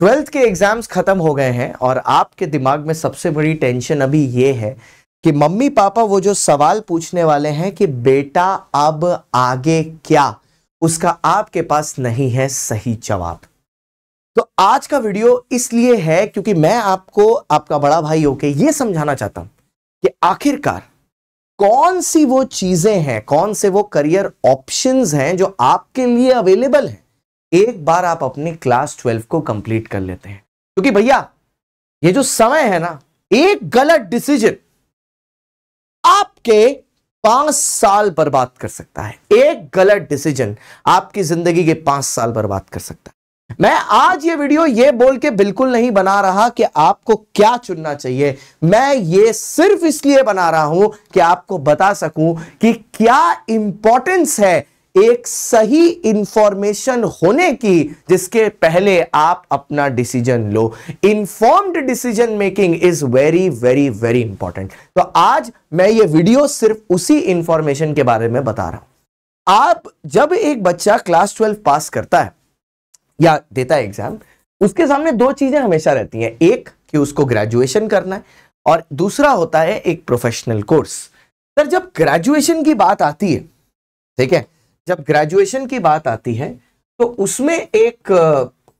Twelfth के exams खत्म हो गए हैं और आपके दिमाग में सबसे बड़ी टेंशन अभी ये है कि मम्मी पापा वो जो सवाल पूछने वाले हैं कि बेटा अब आगे क्या, उसका आपके पास नहीं है सही जवाब। तो आज का वीडियो इसलिए है क्योंकि मैं आपको आपका बड़ा भाई होके ये समझाना चाहता हूं कि आखिरकार कौन सी वो चीजें हैं, कौन से वो करियर ऑप्शंस हैं जो आपके लिए अवेलेबल हैं एक बार आप अपनी क्लास 12 को कंप्लीट कर लेते हैं। क्योंकि भैया ये जो समय है ना, एक गलत डिसीजन आपके 5 साल बर्बाद कर सकता है। एक गलत डिसीजन आपकी जिंदगी के 5 साल बर्बाद कर सकता है। मैं आज ये वीडियो ये बोल के बिल्कुल नहीं बना रहा कि आपको क्या चुनना चाहिए, मैं ये सिर्फ इसलिए बना रहा हूं कि आपको बता सकूं कि क्या इंपॉर्टेंस है एक सही इंफॉर्मेशन होने की जिसके पहले आप अपना decision low. Informed decision making is very very very important. तो आज मैं ये वीडियो सिर्फ उसी इंफॉर्मेशन के बारे में बता रहा हूं। आप जब एक बच्चा क्लास 12 पास करता है या देता है एग्जाम, उसके सामने दो चीजें हमेशा रहती हैं, एक कि उसको ग्रेजुएशन करना है और दूसरा होता है एक प्रोफेशनल कोर्स। सर जब ग्रेजुएशन की बात आती है, ठीक है, जब ग्रेजुएशन की बात आती है तो उसमें एक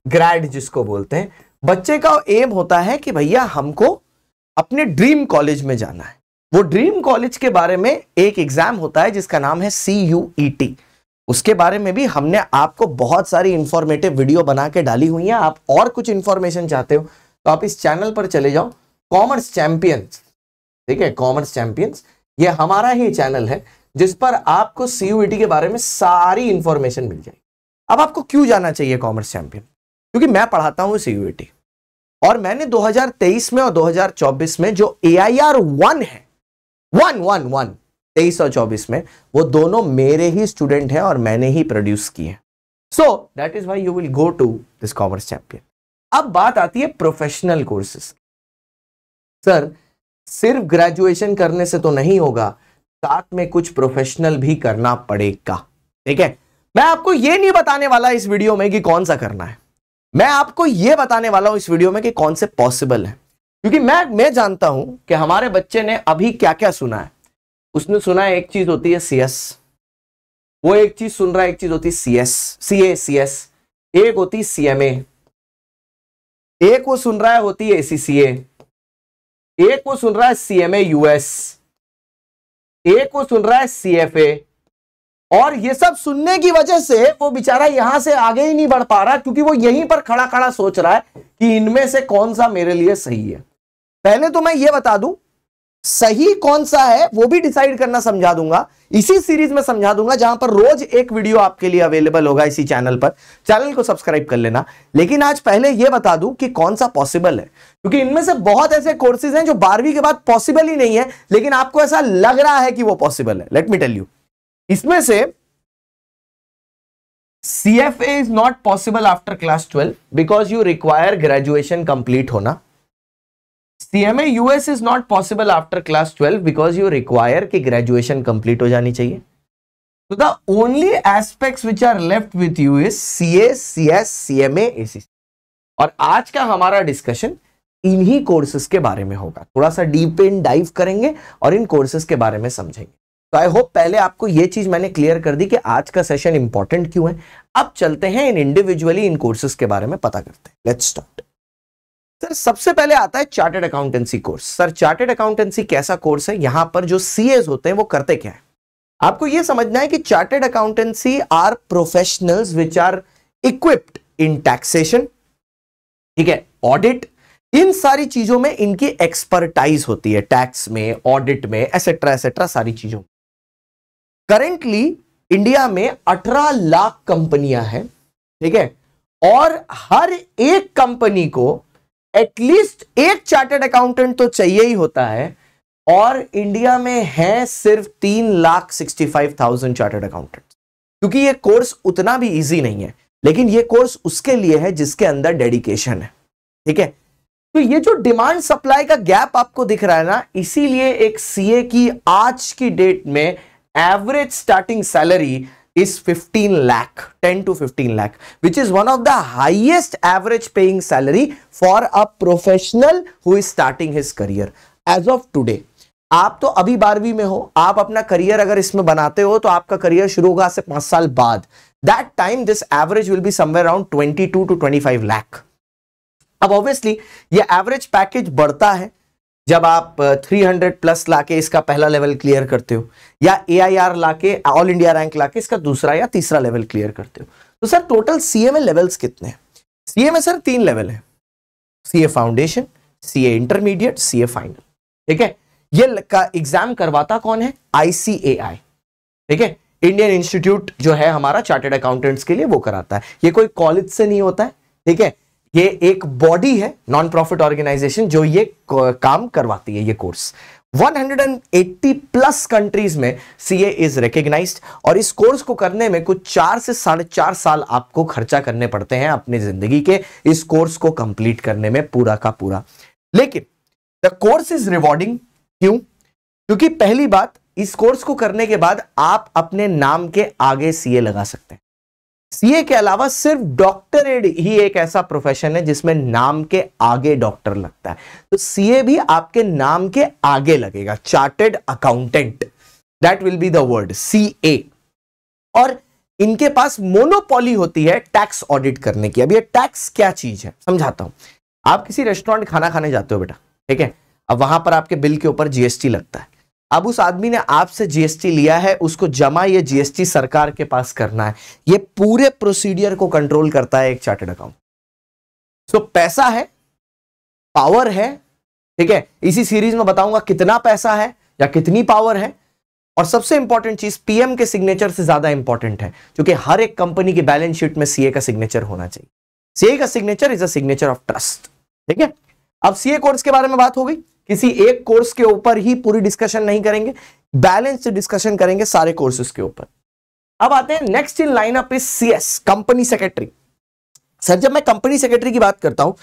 ग्रेड जिसको बोलते हैं, बच्चे का एम होता है कि भैया हमको अपने ड्रीम कॉलेज में जाना है। वो ड्रीम कॉलेज के बारे में एक एग्जाम होता है जिसका नाम है CUET। उसके बारे में भी हमने आपको बहुत सारी इंफॉर्मेटिव वीडियो बना के डाली हुई हैं। आप और कुछ इंफॉर्मेशन चाहते हो तो आप इस चैनल पर चले जाओ, कॉमर्स चैंपियंस, ठीक है, कॉमर्स चैंपियंस, ये हमारा ही चैनल है जिस पर आपको CUET के बारे में सारी इंफॉर्मेशन मिल जाएगी। अब आपको क्यों जाना चाहिए कॉमर्स चैंपियन? क्योंकि मैं पढ़ाता हूं CUET और मैंने 2023 में और 2024 में जो AIR 1 है, 23 और 24 में, वो दोनों मेरे ही स्टूडेंट हैं और मैंने ही प्रोड्यूस किए। So that is why you will go to this commerce champion. अब बात आती है प्रोफेशनल कोर्सेज। सर सिर्फ ग्रेजुएशन करने से तो नहीं होगा, साथ में कुछ प्रोफेशनल भी करना पड़ेगा, ठीक है। मैं आपको यह नहीं बताने वाला इस वीडियो में कि कौन सा करना है, मैं आपको यह बताने वाला हूं इस वीडियो में कि कौन से पॉसिबल है। क्योंकि मैं जानता हूं कि हमारे बच्चे ने अभी क्या क्या सुना है। उसने सुना है एक चीज होती है CS, वो एक चीज सुन रहा है, एक चीज होती है CS, एक होती CMA, एक वो सुन रहा है होती है ACCA, एक वो सुन रहा है CMA US, एक वो सुन रहा है CFA। और ये सब सुनने की वजह से वो बेचारा यहां से आगे ही नहीं बढ़ पा रहा, क्योंकि वो यहीं पर खड़ा खड़ा सोच रहा है कि इनमें से कौन सा मेरे लिए सही है। पहले तो मैं ये बता दूं, सही कौन सा है वो भी डिसाइड करना समझा दूंगा, इसी सीरीज में समझा दूंगा, जहां पर रोज एक वीडियो आपके लिए अवेलेबल होगा इसी चैनल पर। चैनल को सब्सक्राइब कर लेना। लेकिन आज पहले यह बता दूं कि कौन सा पॉसिबल है, क्योंकि इनमें से बहुत ऐसे कोर्सेज हैं जो 12वीं के बाद पॉसिबल ही नहीं है, लेकिन आपको ऐसा लग रहा है कि वो पॉसिबल है। लेट मी टेल यू, इसमें से CFA is not possible after class 12 because you require graduation complete होना। CMA US is not possible after class 12 because you require कि graduation complete हो जानी चाहिए। So the only aspects which are left with you is CA, CS, CMA, ACC। और आज का हमारा discussion इन्हीं कोर्सेज के बारे में होगा। थोड़ा सा डीप इन डाइव करेंगे और इन कोर्सेज के बारे में समझेंगे। तो आई होप पहले आपको यह चीज मैंने क्लियर कर दी कि आज का सेशन इंपॉर्टेंट क्यों है। अब चलते हैं इन इंडिविजुअली इन कोर्सेज के बारे में पता करते हैं। Let's start. सर सबसे पहले आता है chartered accountancy course. Sir chartered accountancy कैसा कोर्स है? यहां पर जो CAs होते हैं वो करते क्या है, आपको यह समझना है कि chartered accountancy are professionals which are equipped in taxation, ठीक है, ऑडिट, इन सारी चीजों में इनकी एक्सपर्टाइज होती है, टैक्स में, ऑडिट में, एसेट्रा एसेट्रा सारी चीजों। करेंटली इंडिया में 18 लाख कंपनियां हैं, ठीक है, और हर एक कंपनी को एटलीस्ट एक चार्टर्ड अकाउंटेंट तो चाहिए ही होता है, और इंडिया में है सिर्फ 3,65,000 चार्टर्ड अकाउंटेंट। क्योंकि ये कोर्स उतना भी इजी नहीं है, लेकिन ये कोर्स उसके लिए है जिसके अंदर डेडिकेशन है, ठीक है। तो ये जो डिमांड सप्लाई का गैप आपको दिख रहा है ना, इसीलिए एक CA की आज की डेट में average starting salary is 15 lakh, 10 to 15 lakh, which is one of the highest average paying salary for a professional who is starting his career as of today. आप तो अभी 12वीं में हो, आप अपना करियर अगर इसमें बनाते हो तो आपका करियर शुरू होगा से 5 साल बाद. That time this average will be somewhere around 22 to 25 lakh. अब ऑब्वियसली ये एवरेज पैकेज बढ़ता है जब आप 300 प्लस लाके इसका पहला लेवल क्लियर करते हो, या AIR लाके, ऑल इंडिया रैंक लाके इसका दूसरा या तीसरा लेवल क्लियर करते हो. तो सर टोटल सीए में लेवल्स कितने हैं? सीए में सर 3 लेवल है, CA foundation, CA intermediate, CA final. ठीक है, ये का एग्जाम करवाता कौन है? ICAI. ठीक है, इंडियन इंस्टीट्यूट जो है हमारा चार्टर्ड अकाउंटेंट्स के लिए, वो कराता है. ये कोई कॉलेज से नहीं होता है. ठीक है, ये एक बॉडी है, नॉन प्रॉफिट ऑर्गेनाइजेशन, जो ये काम करवाती है ये कोर्स. 180 प्लस कंट्रीज में सीए इज रिकॉग्नाइज्ड, और इस कोर्स को करने में कुछ 4 से 4.5 साल आपको खर्चा करने पड़ते हैं अपनी जिंदगी के, इस कोर्स को कंप्लीट करने में पूरा का पूरा. लेकिन द कोर्स इज रिवॉर्डिंग. क्यों? क्योंकि पहली बात, इस कोर्स को करने के बाद आप अपने नाम के आगे सीए लगा सकते हैं. सीए के अलावा सिर्फ डॉक्टरेट ही एक ऐसा प्रोफेशन है जिसमें नाम के आगे डॉक्टर लगता है. तो सीए भी आपके नाम के आगे लगेगा, chartered accountant, that will be the word CA. और इनके पास मोनोपॉली होती है टैक्स ऑडिट करने की. अब ये टैक्स क्या चीज है समझाता हूं. आप किसी रेस्टोरेंट खाना खाने जाते हो बेटा, ठीक है, अब वहां पर आपके बिल के ऊपर जीएसटी लगता है. अब उस आदमी ने आपसे जीएसटी लिया है, उसको जमा ये जीएसटी सरकार के पास करना है. ये पूरे प्रोसीडियर को कंट्रोल करता है एक चार्टर्ड अकाउंट. सो पैसा है, पावर है. ठीक है, इसी सीरीज में बताऊंगा कितना पैसा है या कितनी पावर है. और सबसे इंपॉर्टेंट चीज, पीएम के सिग्नेचर से ज्यादा इंपॉर्टेंट है, क्योंकि हर एक कंपनी की बैलेंस शीट में सीए का सिग्नेचर होना चाहिए. सीए का signature is a signature of trust. ठीक है, अब सीए कोर्स के बारे में बात हो गई. किसी एक कोर्स के ऊपर ही पूरी डिस्कशन नहीं करेंगे, बैलेंस डिस्कशन करेंगे सारे कोर्सेज के ऊपर. अब आते हैं next in lineup is CS, company secretary. Sir जब मैं कंपनी सेक्रेटरी की बात करता हूं,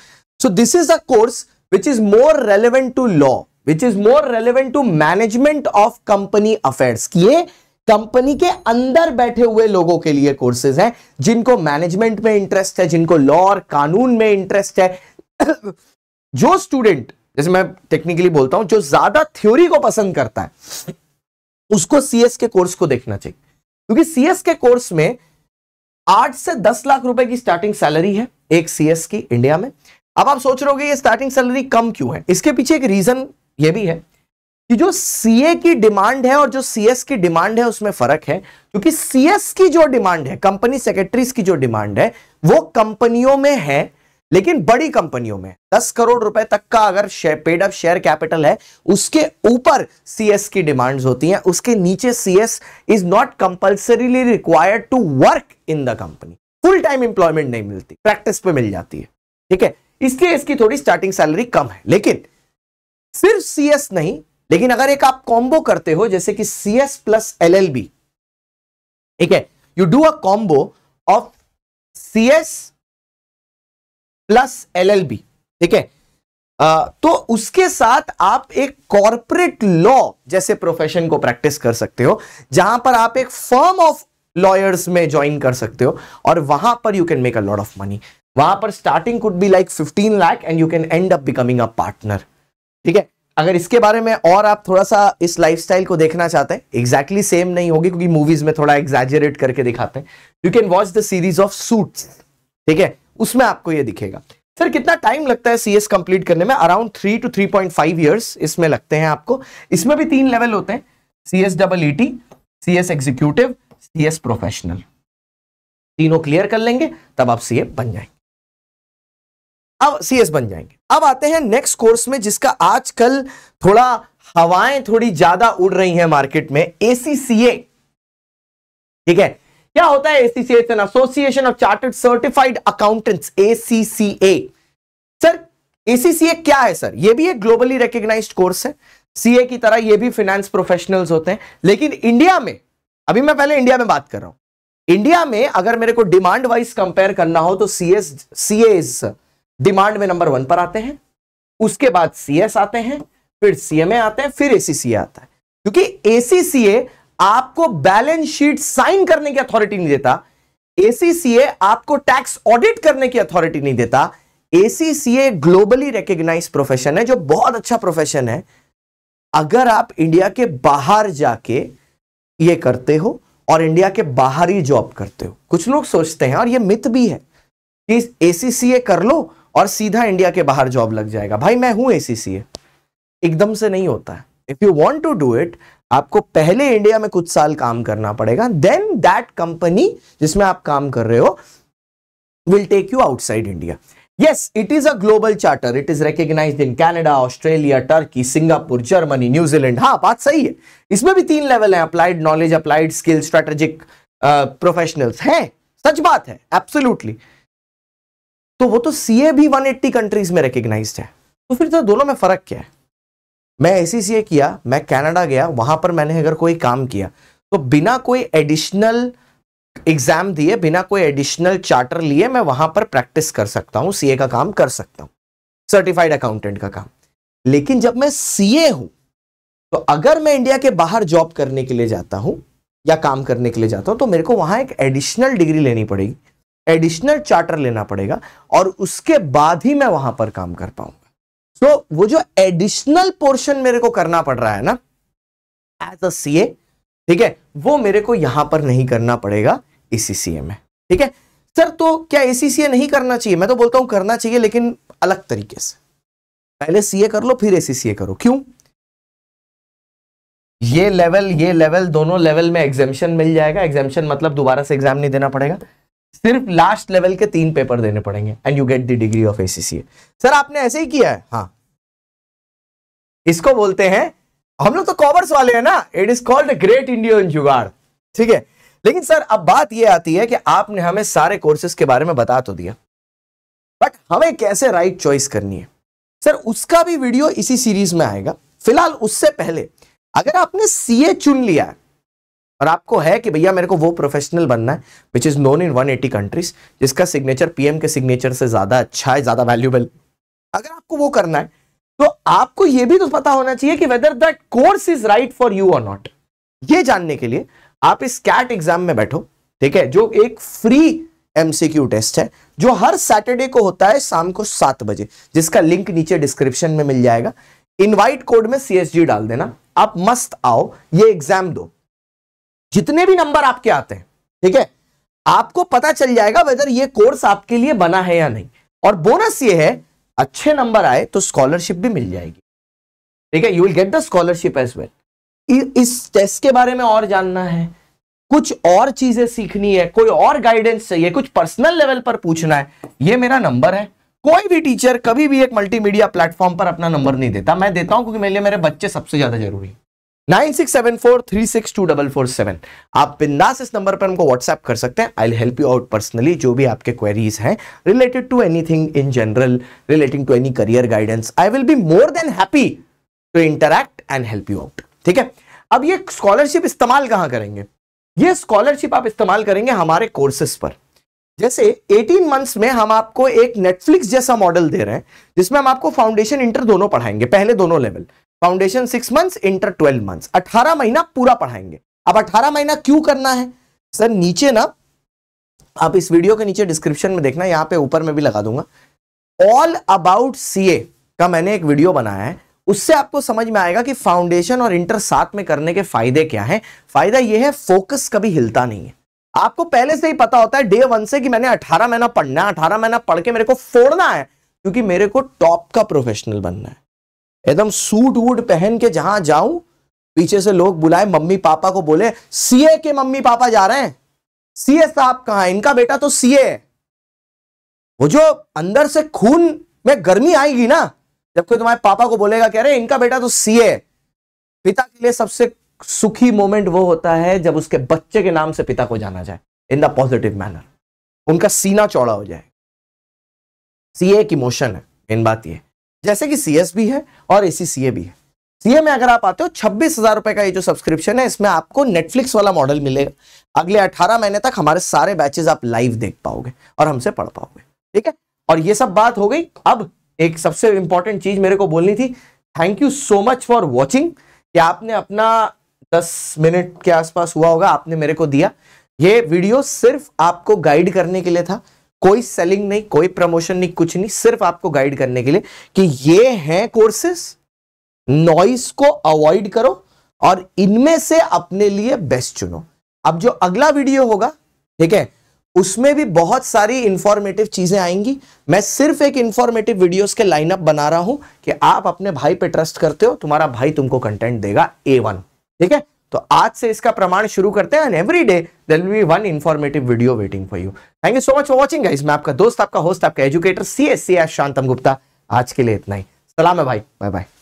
so this is a course which is more relevant to law, which is more relevant to management of company affairs. ये कंपनी के अंदर बैठे हुए लोगों के लिए कोर्सेज हैं, जिनको मैनेजमेंट में इंटरेस्ट है, जिनको लॉ और कानून में इंटरेस्ट है. जो स्टूडेंट, जैसे मैं टेक्निकली बोलता हूं, जो ज्यादा थ्योरी को पसंद करता है, उसको सीएस के कोर्स को देखना चाहिए. क्योंकि सीएस के कोर्स में 8 से 10 लाख रुपए की स्टार्टिंग सैलरी है एक सीएस की इंडिया में. अब आप सोच रहे होगे ये स्टार्टिंग सैलरी कम क्यों है? इसके पीछे एक रीजन ये भी है कि जो सीए की डिमांड है और जो सीएस की डिमांड है उसमें फर्क है. क्योंकि सीएस की जो डिमांड है, कंपनी सेक्रेटरीज की जो डिमांड है, वो कंपनियों में है, लेकिन बड़ी कंपनियों में 10 करोड़ रुपए तक का अगर पेड अप शेयर कैपिटल है, उसके ऊपर सीएस की डिमांड्स होती हैं. उसके नीचे CS is not compulsorily required to work in the company. Full time employment नहीं मिलती, प्रैक्टिस पे मिल जाती है. ठीक है, इसलिए इसकी थोड़ी स्टार्टिंग सैलरी कम है. लेकिन सिर्फ सीएस नहीं, लेकिन अगर एक आप कॉम्बो करते हो, जैसे कि सीएस प्लस एलएलबी, ठीक है, you do a combo of CS plus LLB, ठीक है, तो उसके साथ आप एक कॉर्पोरेट लॉ जैसे प्रोफेशन को प्रैक्टिस कर सकते हो, जहां पर आप एक फर्म ऑफ लॉयर्स में ज्वाइन कर सकते हो, और वहां पर you can make a lot of money. वहां पर starting could be like 15 lakh and you can and up becoming a partner. ठीक है, अगर इसके बारे में और आप थोड़ा सा इस लाइफस्टाइल को देखना चाहते हैं, एग्जैक्टली सेम नहीं होगी क्योंकि मूवीज में थोड़ा एग्जैजरेट करके दिखाते हैं. You can watch the series of suits. ठीक है, उसमें आपको ये दिखेगा. सर कितना टाइम लगता है सीएस कंप्लीट करने में? अराउंड 3 to 3.5 इयर्स इसमें लगते हैं आपको. इसमें भी 3 लेवल होते हैं, CS double ET, CS executive, CS professional. तीनों क्लियर कर लेंगे तब आप सीए बन जाएंगे. अब सीएस बन जाएंगे. अब आते हैं नेक्स्ट कोर्स में, जिसका आजकल थोड़ा हवाएं थोड़ी ज्यादा उड़ रही हैं मार्केट में, एसीसीए. ठीक है, क्या होता है ACCA? It's an association of chartered certified accountants, ACCA. Sir ACCA क्या है सर? ये भी एक ग्लोबली रिकॉग्नाइज्ड कोर्स है. सीए की तरह ये भी फाइनेंस प्रोफेशनल्स होते हैं, लेकिन इंडिया में, अभी मैं पहले इंडिया में बात कर रहा हूं, इंडिया में अगर मेरे को डिमांड वाइज कंपेयर करना हो तो सीए डिमांड में नंबर 1 पर आते हैं, उसके बाद सीएस आते हैं, फिर सीएमए आते हैं, फिर एसीसीए आता है. क्योंकि एसीसीए आपको बैलेंस शीट साइन करने की अथॉरिटी नहीं देता। एसीसीए आपको टैक्स ऑडिट करने की अथॉरिटी नहीं देता। एसीसीए ग्लोबली रिकॉग्नाइज्ड प्रोफेशन है, जो बहुत अच्छा प्रोफेशन है। अगर आप इंडिया के बाहर जाके ये करते हो और इंडिया के बाहर ही जॉब करते हो, कुछ लोग सोचते हैं और ये मिथ भी है कि एसीसीए कर लो और सीधा इंडिया के बाहर जॉब लग जाएगा। भाई मैं हूं एसीसीए, एकदम से नहीं होता है। If you want to do it, आपको पहले इंडिया में कुछ साल काम करना पड़ेगा, देन दैट कंपनी जिसमें आप काम कर रहे हो will take you outside India. Yes, it is a global charter. It is recognized in Canada, Australia, Turkey, Singapore, Germany, New Zealand. हाँ, बात सही है। इसमें भी 3 लेवल हैं, applied knowledge, applied skill, strategic professionals हैं। सच बात है, एब्सोल्युटली। तो वो तो सीए भी 180 कंट्रीज में रिकॉग्नाइज्ड है। तो फिर तो दोनों में फर्क क्या है? मैं एसीसीए किया, मैं कनाडा गया, वहां पर मैंने अगर कोई काम किया तो बिना कोई एडिशनल एग्जाम दिए, बिना कोई एडिशनल चार्टर लिए मैं वहां पर प्रैक्टिस कर सकता हूं, सीए का काम कर सकता हूं, सर्टिफाइड अकाउंटेंट का काम। लेकिन जब मैं सीए हूं तो अगर मैं इंडिया के बाहर जॉब करने के लिए जाता हूं या काम करने के लिए जाता हूं तो मेरे को वहां एक एडिशनल डिग्री लेनी पड़ेगी, एडिशनल चार्टर लेना पड़ेगा और उसके बाद ही मैं वहां पर काम कर पाऊंगा। सो वो जो एडिशनल पोर्शन मेरे को करना पड़ रहा है ना एज अ सीए, ठीक है, वो मेरे को यहां पर नहीं करना पड़ेगा एसीसीए में। ठीक है सर, तो क्या एसीसीए नहीं करना चाहिए? मैं तो बोलता हूं करना चाहिए, लेकिन अलग तरीके से। पहले सीए कर लो फिर एसीसीए करो। क्यों? ये लेवल दोनों लेवल में एग्जामिशन मिल जाएगा। एग्जामिशन मतलब दोबारा से एग्जाम नहीं देना पड़ेगा, सिर्फ लास्ट लेवल के 3 पेपर देने पड़ेंगे and you get the degree of ACCA. Sir आपने ऐसे ही किया है? हाँ, इसको बोलते हैं, हम लोग तो कॉमर्स वाले हैं ना, it is called great Indian जुगाड़। ठीक है, लेकिन सर अब बात यह आती है कि आपने हमें सारे कोर्सेज के बारे में बता तो दिया, बट हमें कैसे राइट चॉइस करनी है? सर उसका भी वीडियो इसी सीरीज में आएगा। फिलहाल उससे पहले अगर आपने सीए चुन लिया है और आपको है कि भैया मेरे को वो प्रोफेशनल बनना है which is known in 180 countries, जिसका सिग्नेचर पीएम के सिग्नेचर से ज्यादा अच्छा है, ज्यादा वैल्यूएबल, अगर आपको वो करना है तो आपको यह भी तो पता होना चाहिए कि whether that course is right for you और नॉट। ये जानने के लिए आप इस कैट एग्जाम में बैठो, ठीक है, जो एक फ्री एमसीक्यू टेस्ट है, जो हर सैटरडे को होता है शाम को 7 बजे, जिसका लिंक नीचे डिस्क्रिप्शन में मिल जाएगा। इनवाइट कोड में CSG डाल देना, आप मस्त आओ, ये एग्जाम दो। जितने भी नंबर आपके आते हैं, ठीक है, आपको पता चल जाएगा वेदर ये कोर्स आपके लिए बना है या नहीं। और बोनस ये है, अच्छे नंबर आए तो स्कॉलरशिप भी मिल जाएगी। ठीक है, you will get the scholarship as well. इस टेस्ट के बारे में और जानना है, कुछ और चीजें सीखनी है, कोई और गाइडेंस चाहिए, कुछ पर्सनल लेवल पर पूछना है, ये मेरा नंबर है। कोई भी टीचर कभी भी एक मल्टीमीडिया प्लेटफॉर्म पर अपना नंबर नहीं देता, मैं देता हूं क्योंकि मेरे लिए मेरे बच्चे सबसे ज्यादा जरूरी है। 9674362447। आप बिंदास इस नंबर पर हमको व्हाट्सएप कर सकते हैं। I will help you out personally, जो भी आपके क्वेरीज हैं related to anything in general, relating to any career guidance, I will be more than happy to interact and help you out. ठीक है, अब ये स्कॉलरशिप इस्तेमाल कहां करेंगे? ये स्कॉलरशिप आप इस्तेमाल करेंगे हमारे कोर्सेज पर। जैसे 18 मंथ्स में हम आपको एक नेटफ्लिक्स जैसा मॉडल दे रहे हैं, जिसमें हम आपको फाउंडेशन इंटर दोनों पढ़ाएंगे, पहले दोनों level, foundation 6 months, inter 12 months, 18 महीना पूरा पढ़ाएंगे। अब 18 महीना क्यों करना है सर? नीचे ना, आप इस वीडियो के नीचे डिस्क्रिप्शन में देखना, यहां पे ऊपर में भी लगा दूंगा, ऑल अबाउट सीए का मैंने एक वीडियो बनाया है। उससे आपको समझ में आएगा कि फाउंडेशन और इंटर साथ में करने के फायदे क्या हैं। फायदा यह है, फोकस कभी हिलता नहीं है। आपको पहले से ही पता होता है डे 1 से कि मैंने 18 महीना पढ़ना है, 18 महीना पढ़ के मेरे को फोड़ना है, क्योंकि मेरे को टॉप का प्रोफेशनल बनना है। एकदम सूट वूट पहन के जहां जाऊं, पीछे से लोग बुलाए, मम्मी पापा को बोले सीए के मम्मी पापा जा रहे हैं, सीए साहब कहां है, इनका बेटा तो सीए है। वो जो अंदर से खून में गर्मी आएगी ना, जब कोई तुम्हारे पापा को बोलेगा कह रहे इनका बेटा तो सीए। पिता के लिए सबसे सुखी मोमेंट वो होता है जब उसके बच्चे के नाम से पिता को जाना जाए इन द पॉजिटिव मैनर, उनका सीना चौड़ा हो जाए। सीए एक इमोशन है, इन बात ये, जैसे कि सीएस भी है और एसीसीए भी है। सीए में अगर आप आते हो 26,000 रुपए का ये जो सब्सक्रिप्शन है, इसमें आपको नेटफ्लिक्स वाला मॉडल मिलेगा। अगले 18 महीने तक हमारे सारे बैचेस आप लाइव देख पाओगे और हमसे पढ़ पाओगे। ठीक है, और ये सब बात हो गई। अब एक सबसे इंपॉर्टेंट चीज मेरे को बोलनी थी, thank you so much for watching, कि आपने अपना 10 मिनट के आसपास हुआ होगा, आपने मेरे को दिया। ये वीडियो सिर्फ आपको गाइड करने के लिए था, कोई सेलिंग नहीं, कोई प्रमोशन नहीं, कुछ नहीं, सिर्फ आपको गाइड करने के लिए कि ये हैं कोर्सेस, नॉइस को अवॉइड करो और इनमें से अपने लिए बेस्ट चुनो। अब जो अगला वीडियो होगा, ठीक है, उसमें भी बहुत सारी इंफॉर्मेटिव चीजें आएंगी। मैं सिर्फ एक इंफॉर्मेटिव वीडियोस के लाइनअप बना रहा हूं कि आप अपने भाई पे ट्रस्ट करते हो, तुम्हारा भाई तुमको कंटेंट देगा A1, ठीक है। तो आज से इसका प्रमाण शुरू करते हैं, and every day there will be one informative video waiting for you. Thank you so much for watching guys. मैं आपका दोस्त, आपका होस्ट, आपका एजुकेटर CSC शांतम गुप्ता। आज के लिए इतना ही। सलाम है भाई, बाय बाय।